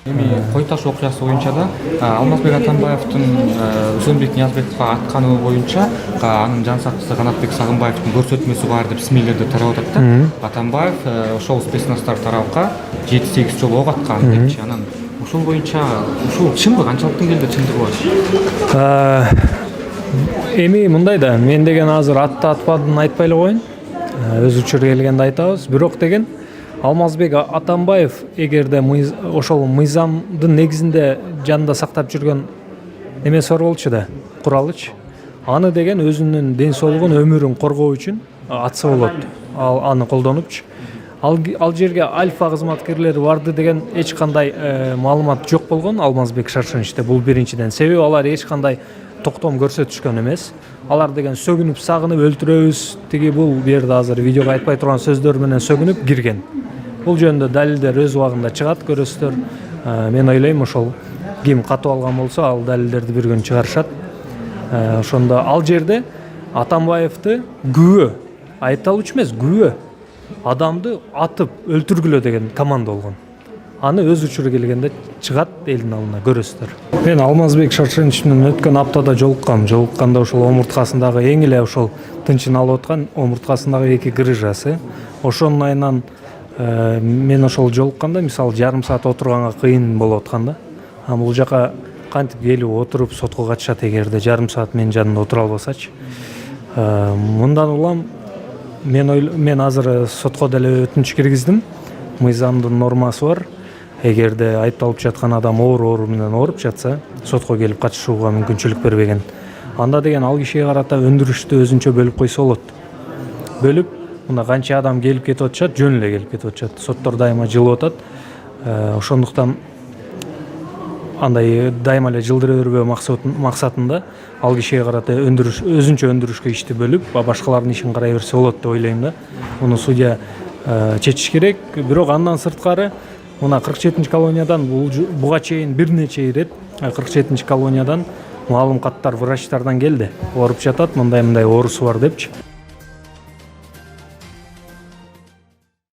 Эми Кой таш окуясы боюнча да Алмазбек Атамбаевдин Өзөнбек Ниязбековго атканы боюнча анын жан сакчысы Канатбек Сагынбаевдин көрсөтмөсү бар деп СМИлерде тарап атат да. Атамбаев ошол спецназдар тарапка 7-8 жолу ок аткан депчи. Анан ушул боюнча ушул чынбы, канчалыктын келди чындыгы бар? Эми мындай да, мен деген азыр атты атпадын айтпай эле коеюн. Өз учуру келгенде айтабыз. Бирок деген Алмазбек Атамбаев эгерде ошол мыйзамдын негизинде жанында сактап жүргөн эмеси бар болчу да, куралычы. Аны деген өзүнүн ден соолугун, өмүрүн коргоо үчүн атса болот. Аны колдонупчу. Ал жерге альфа кызматкерлери барды деген эч кандай маалымат жок болгон Алмазбек Шаршеничте. Бул биринчиден. Себеби алар эч кандай токтом көрсөтүшкөн эмес. Алар деген сөгүнүп, сагынып өлтүрөбүз, тиги бул жерде азыр видеого айтпай турган сөздөр менен сөгүнүп кирген. Бул жөнүндө далилдер өз убагында чыгат, көрөсүздөр. Мен ойлойм ошол ким катып алган болсо, ал далилдерди бир күн чыгарышат. Ошондо ал жерде Атамбаевди күбө, айыпталуучу эмес, күбө адамды атып өлтүргүлө деген команда болгон. Аны өз учуру келгенде чыгат элдин алдына, көрөсүздөр. Мен Алмазбек Шаршенич менен өткөн аптада жолуккам. Жолукканда ошол омурткасындагы эң эле ошол тынчын алып аткан омурткасындагы 2 грыжасы. Ошонун айынан мен ошол жолукканда, мисалы, жарым саат отурганга кыйын болуп аткан да. Бул жака кантип келип отуруп сотко катышат эгерде жарым саат менин жанымда отура албасачы. Мындан улам мен азыр сотко деле өтүнүч киргиздим. Мыйзамдын нормасы бар. Эгерде айыпталып жаткан адам оор менен ооруп жатса, сотко келип катышууга мүмкүнчүлүк бербеген. Анда деген ал кишиге карата өндүрүштү өзүнчө бөлүп койсо болот. Бөлүп, мына канча адам келип кетип атышат, жөн эле келип кетип атышат. Соттор дайыма жылып атат. Ошондуктан андай дайыма эле жылдыра бербөө максатында ал кишиге карата өзүнчө өндүрүшкө ишти бөлүп, башкалардын ишин карай берсе болот деп ойлойм да. Муну судья чечиш керек. Бирок андан сырткары мына 47-чи колониядан буга чейин бир нече ирет 47-чи колониядан маалым каттар врачтардан келди. Ооруп жатат, мындай оорусу бар депчи.